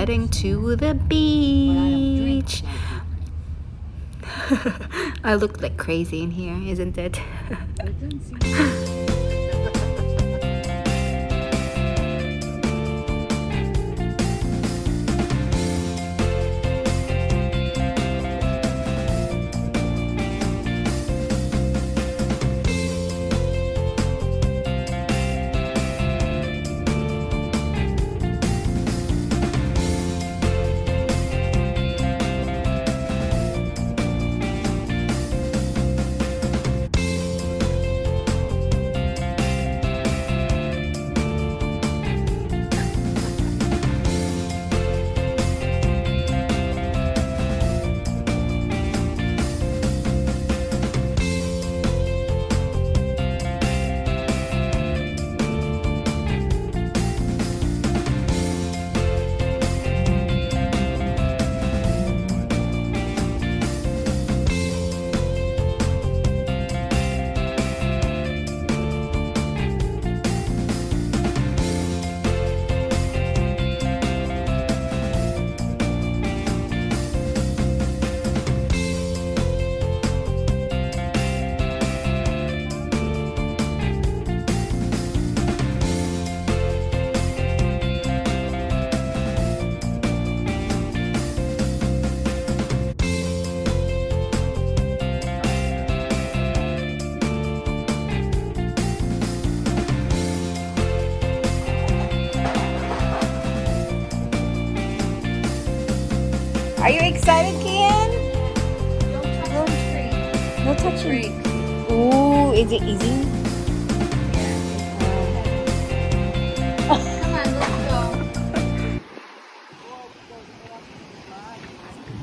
heading to the beach. I look like crazy in here, isn't it? Are you excited, Kian? No touching. Ooh, is it easy? Come on, let's go.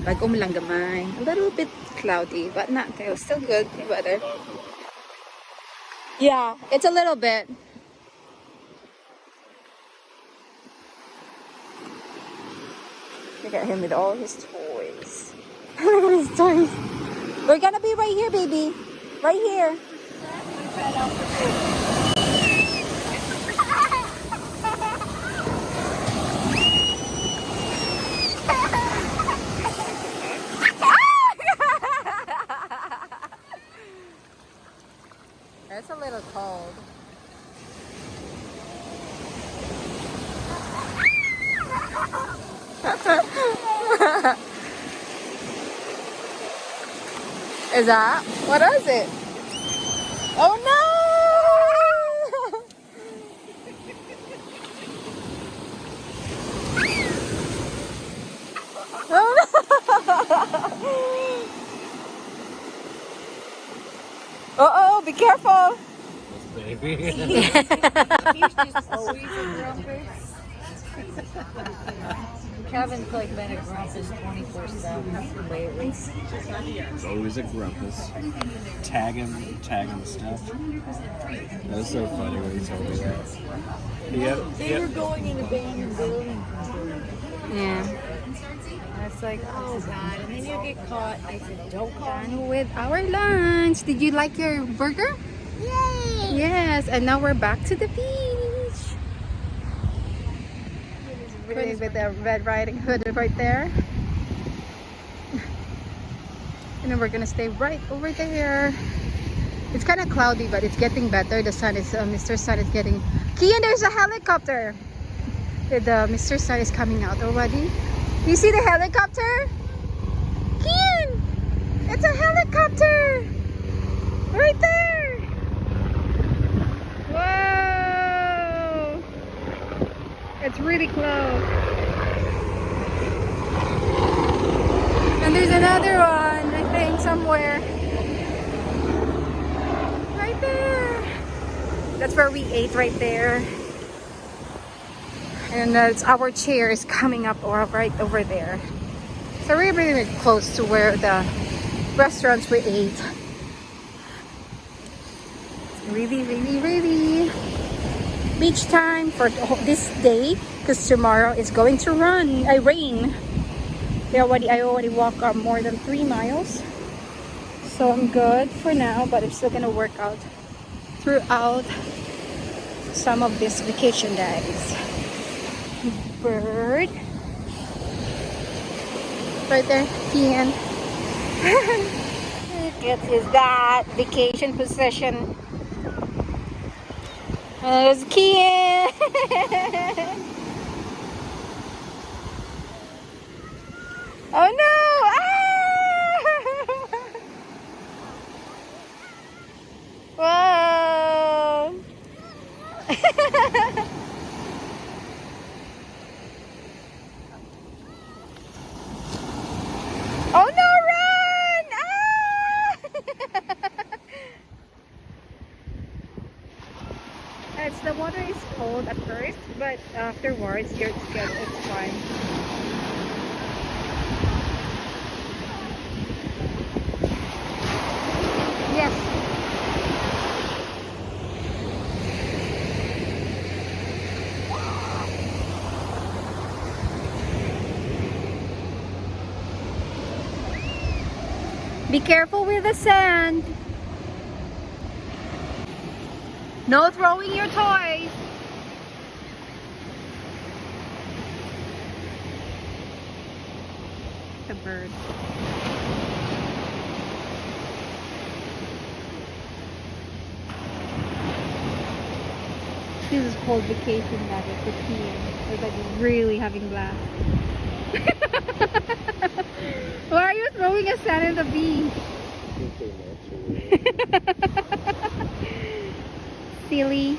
Bagong lang gamay. A little bit cloudy, but not still good weather. Yeah, it's a little bit. Look at him with all his toys. His toys. We're gonna be right here, baby. Right here. It's a little cold. Is that? What is it? Oh no! Oh no! Uh-oh, be careful! Baby. Kevin's like been a grumpus 24/7 lately. He's always a grumpus. Tag him stuff. That was so funny when he told me that. They were going in abandoned building. Yeah. And it's like, oh God. And then you get caught. I said, don't call me. Done with our lunch. Did you like your burger? Yay! Yes, and now we're back to the beach. Pretty with the Red Riding Hood right there. And then we're gonna stay right over there. It's kind of cloudy, but it's getting better. The sun is, Mr. Sun is getting. Kian, there's a helicopter. The Mr. Sun is coming out already. You see the helicopter? Kian, it's a helicopter right there. Whoa! It's really close. And there's another one, I think, somewhere. Right there. That's where we ate right there. And it's our chair is coming up or right over there. So we're really close to where the restaurants we ate. Really, really, really beach time for this day, because tomorrow is going to rain. I already walked more than 3 miles, so I'm good for now, but I'm still gonna work out throughout some of these vacation days. Bird, Right there, Kian. It is that vacation position. There's Kian. Oh no! Ah! Whoa! Oh no, run! The water is cold at first, but afterwards it's fine. Yes. Be careful with the sand. No throwing your toys. The bird. This is called vacation weather for skiing. We're like really having blast. Why are you throwing a sand in the beach? Silly.